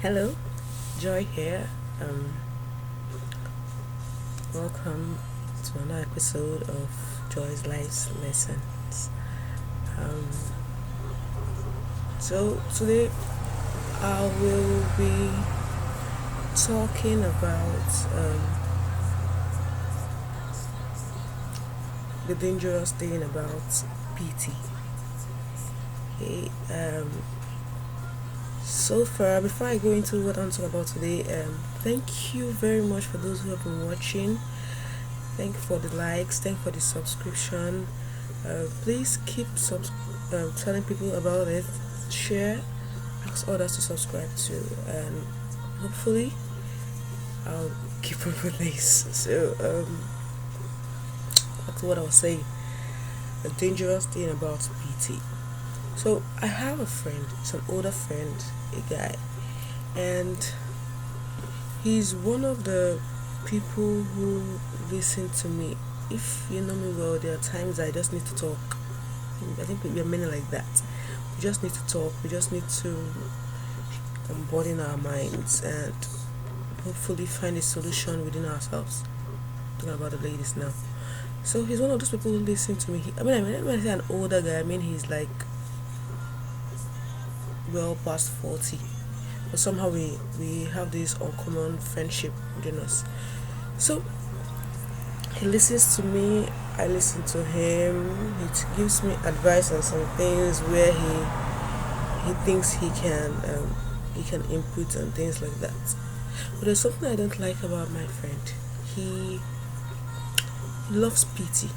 Hello, Joy here. Um, Welcome to another episode of Joy's Life's Lessons. Um, so today I will be talking about the dangerous thing about PT. Okay. So far, before I go into what I'm talking about today, thank you very much for those who have been watching. Thank you for the likes. Thank you for the subscription. Please keep telling people about it. Share. Ask others to subscribe too, and hopefully, I'll keep up with this. So, back to what I was saying. The dangerous thing about PT. So I have a friend. It's an older friend, a guy, and he's one of the people who listen to me. If you know me well, there are times I just need to talk. I think we are many like that. We just need to talk. We just need to broaden our minds and hopefully find a solution within ourselves. Talking about the ladies now. So he's one of those people who listen to me. When I say an older guy, I mean he's like well past 40. But somehow we have this uncommon friendship within us. So he listens to me, I listen to him. He gives me advice on some things where he thinks he can input and things like that. But there's something I don't like about my friend. He loves pity.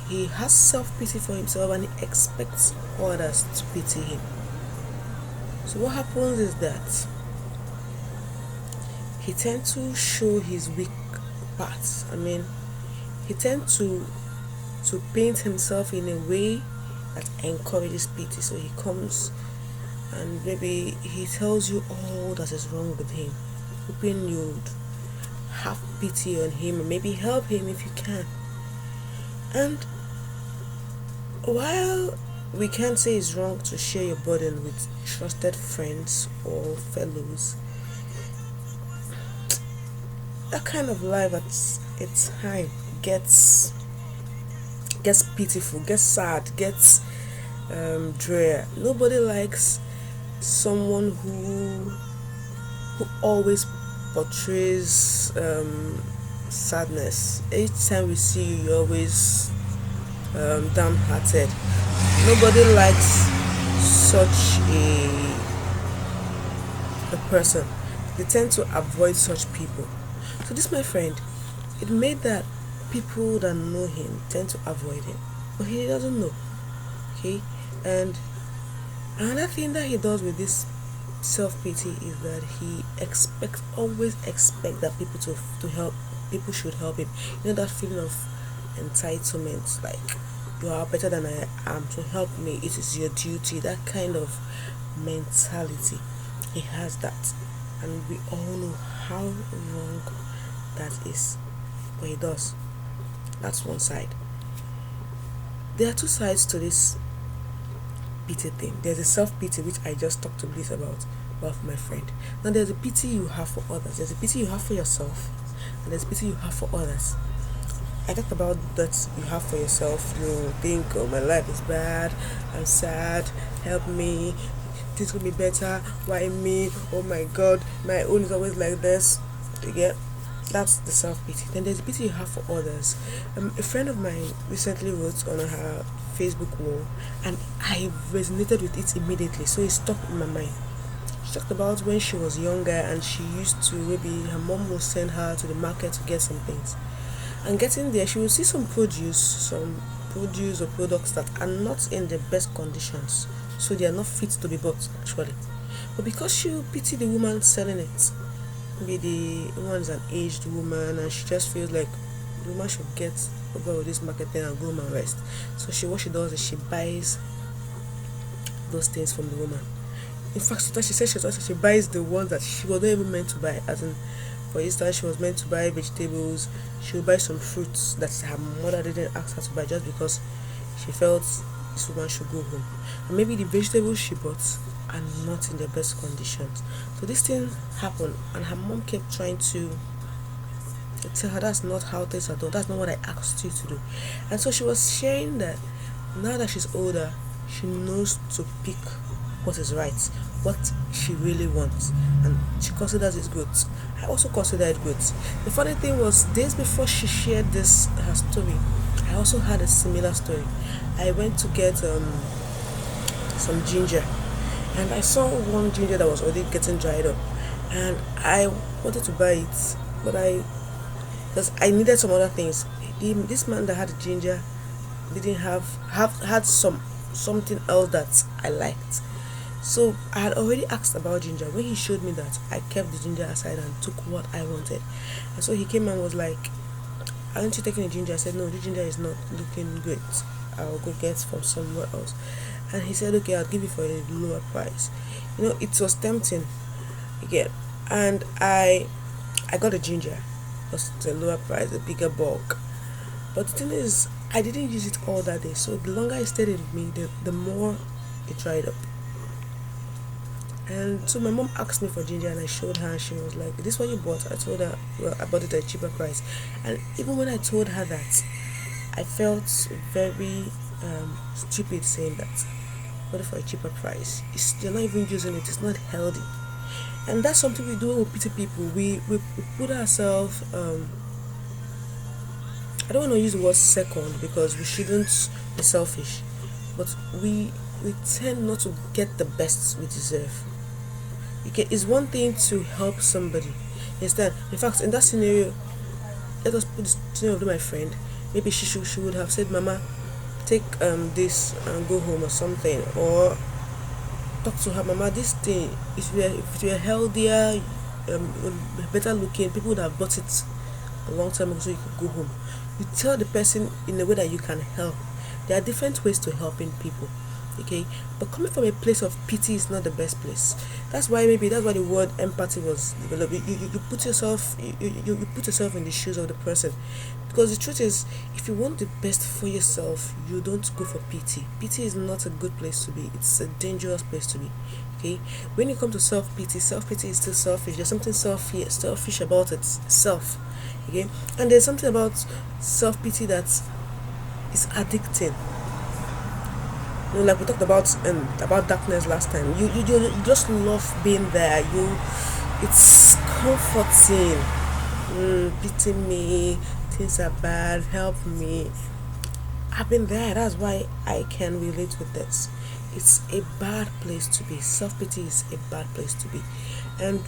He has self-pity for himself and he expects others to pity him. So what happens is that he tends to show his weak parts. He tends to paint himself in a way that encourages pity. So he comes and maybe he tells you all that is wrong with him, hoping you'd have pity on him and maybe help him if you can. And while we can't say it's wrong to share your burden with trusted friends or fellows, that kind of life at its time gets pitiful, gets sad, gets drear. Nobody likes someone who always portrays sadness. Each time we see you, you're always downhearted. Nobody likes such a person. They tend to avoid such people. So this my friend, it made that people that know him tend to avoid him, but he doesn't know. Okay, and another thing that he does with this self-pity is that he always expect that to help. People should help him. You know that feeling of entitlement, like you are better than I am, so help me. It is your duty. That kind of mentality, he has that, and we all know how wrong that is, but he does. That's one side. There are two sides to this pity thing. There's a self-pity, which I just talked to Bliss about my friend. Now there's a pity you have for others. There's a pity you have for yourself, and there's pity you have for others. I talked about that you have for yourself. You think, oh, my life is bad, I'm sad, help me, this will be better, why me, oh my god, my own is always like this. You get? That's the self-pity. Then there's the pity you have for others. A friend of mine recently wrote on her Facebook wall, and I resonated with it immediately, so it stuck in my mind. She talked about when she was younger and she used to, maybe her mom would send her to the market to get some things. And getting there, she will see some produce or products that are not in the best conditions, so they are not fit to be bought actually. But because she will pity the woman selling it, maybe the woman is an aged woman and she just feels like the woman should get over with this market thing and go home and rest. So what she does is she buys those things from the woman. In fact, she said she buys the ones that she was not even meant to buy. As in, for instance, she was meant to buy vegetables. She will buy some fruits that her mother didn't ask her to buy just because she felt this woman should go home. And maybe the vegetables she bought are not in their best conditions. So this thing happened, and her mom kept trying to tell her that's not how things are done. That's not what I asked you to do. And so she was sharing that now that she's older, she knows to pick what is right, what she really wants, and she considers it good. I also consider it good. The funny thing was, days before she shared this her story, I also had a similar story. I went to get some ginger, and I saw one ginger that was already getting dried up, and I wanted to buy it, but because I needed some other things. This man that had the ginger didn't have had something else that I liked. So I had already asked about ginger. When he showed me that, I kept the ginger aside and took what I wanted. And so he came and was like, "Aren't you taking the ginger?" I said, "No, the ginger is not looking great. I'll go get from somewhere else." And he said, "Okay, I'll give you for a lower price." It was tempting again, and I got a ginger. It was a lower price, a bigger bulk. But the thing is, I didn't use it all that day. So the longer it stayed with me, the more it dried up. And so my mom asked me for ginger, and I showed her, and she was like, "Is this what you bought?" I told her, "Well, I bought it at a cheaper price." And even when I told her that, I felt very stupid saying that. Bought it for a cheaper price. You're not even using it. It's not healthy. And that's something we do when we pity people. We put ourselves, I don't want to use the word second, because we shouldn't be selfish, but we tend not to get the best we deserve. Okay, it's one thing to help somebody. Instead, in fact, in that scenario, let us put the scenario of my friend. Maybe she would have said, "Mama, take this and go home," or something, or talk to her, "Mama, this thing, if you were healthier, better looking, people would have bought it a long time ago so you could go home." You tell the person in a way that you can help. There are different ways to helping people. Okay, but coming from a place of pity is not the best place. That's why the word empathy was developed. You put yourself you put yourself in the shoes of the person, because the truth is, if you want the best for yourself, you don't go for pity. Pity is not a good place to be. It's a dangerous place to be. Okay, when you come to self-pity is still selfish. There's something selfish about it, self. Okay, and there's something about self-pity that is addicting. Like we talked about darkness last time. You just love being there. It's comforting. Pity me, things are bad, help me. I've been there. That's why I can relate with this. It's a bad place to be. Self-pity is a bad place to be, and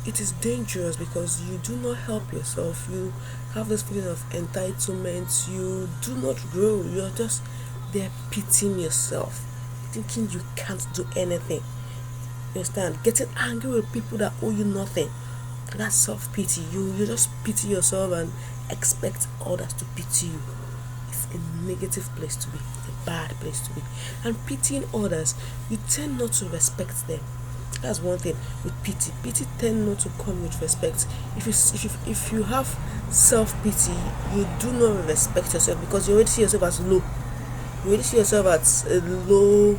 it is dangerous because you do not help yourself. You have this feeling of entitlement. You do not grow. You're just there pitying yourself, thinking you can't do anything. You understand? Getting angry with people that owe you nothing. That's self-pity. You just pity yourself and expect others to pity you. It's a negative place to be, a bad place to be. And pitying others, you tend not to respect them. That's one thing with pity. Pity tend not to come with respect. If you have self-pity, you do not respect yourself, because you already see yourself as low. You already see yourself at a low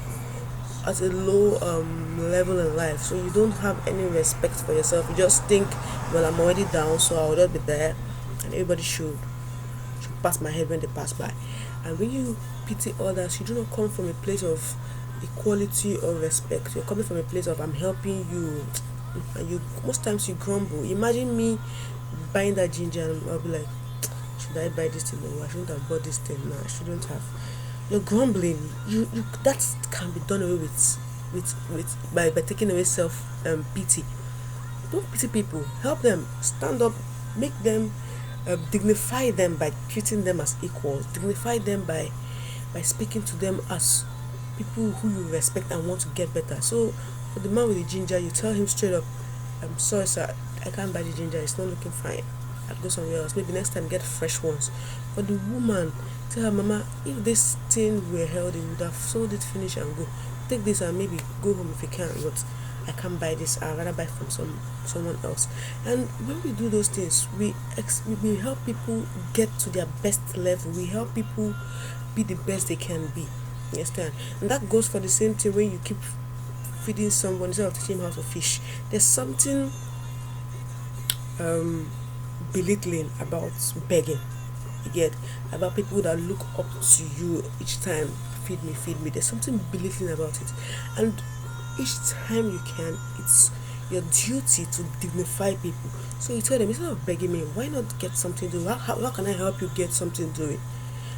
level in life, so you don't have any respect for yourself. You just think, well, I'm already down, so I'll just be there, and everybody should pass my head when they pass by. And when you pity others, you do not come from a place of equality or respect. You're coming from a place of, I'm helping you, and you most times you grumble. Imagine me buying that ginger, and I'll be like, should I buy this thing? No, I shouldn't have bought this thing. No, I shouldn't have. You're grumbling. You that can be done away with by taking away self pity. Don't pity people. Help them. Stand up. Make them dignify them by treating them as equals. Dignify them by speaking to them as people who you respect and want to get better. So for the man with the ginger, you tell him straight up, "I'm sorry, sir. I can't buy the ginger. It's not looking fine. I'll go somewhere else. Maybe next time get fresh ones." For the woman, tell her, "Mama, if this thing were healthy, we would have sold it, finish and go. Take this and maybe go home if you can, but I can't buy this. I'd rather buy from someone else." And when we do those things, we help people get to their best level. We help people be the best they can be. You understand? And that goes for the same thing when you keep feeding someone, instead of teaching him how to fish. There's something belittling about begging. You get, about people that look up to you each time, feed me, feed me. There's something belittling about it, and each time you can, it's your duty to dignify people. So you tell them, instead of begging me, why not get something to do? How can I help you get something doing?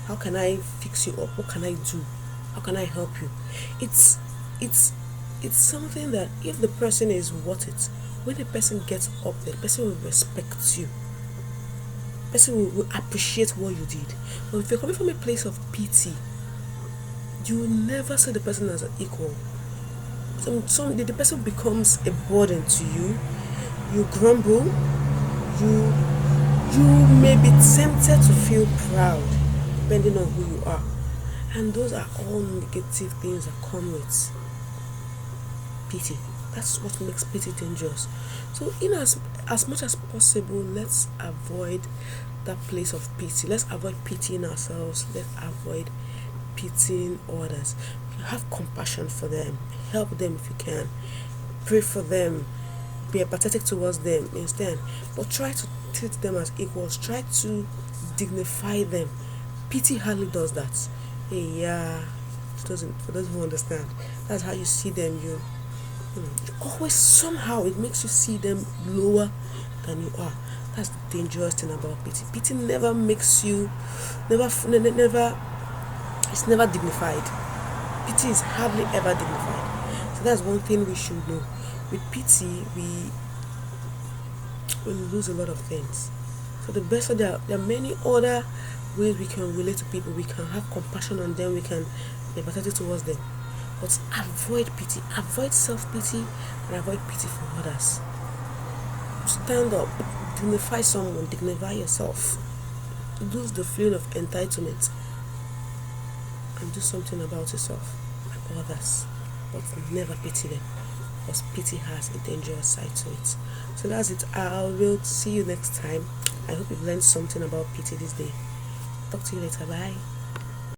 How can I fix you up? What can I do? How can I help you? It's it's it's something that if the person is worth it, when the person gets up there, the person will respect you. The person will appreciate what you did. But if you're coming from a place of pity, you will never see the person as an equal. The person becomes a burden to you. You grumble. You you may be tempted to feel proud, depending on who you are, and those are all negative things that come with pity. That's what makes pity dangerous. So, in as much as possible, let's avoid that place of pity. Let's avoid pitying ourselves. Let's avoid pitying others. Have compassion for them. Help them if you can. Pray for them. Be empathetic towards them instead. But try to treat them as equals. Try to dignify them. Pity hardly does that. Hey, yeah, it doesn't. For those who understand, that's how you see them. You always somehow it makes you see them lower than you are. That's the dangerous thing about pity. Pity never makes you, never. It's never dignified. Pity is hardly ever dignified. So that's one thing we should know. With pity, we lose a lot of things. So the best of there are many other ways we can relate to people. We can have compassion on them. We can be empathetic towards them. But avoid pity. Avoid self-pity and avoid pity for others. Stand up. Dignify someone. Dignify yourself. Lose the feeling of entitlement and do something about yourself and others. But never pity them, because pity has a dangerous side to it. So that's it. I will see you next time. I hope you've learned something about pity this day. Talk to you later. Bye.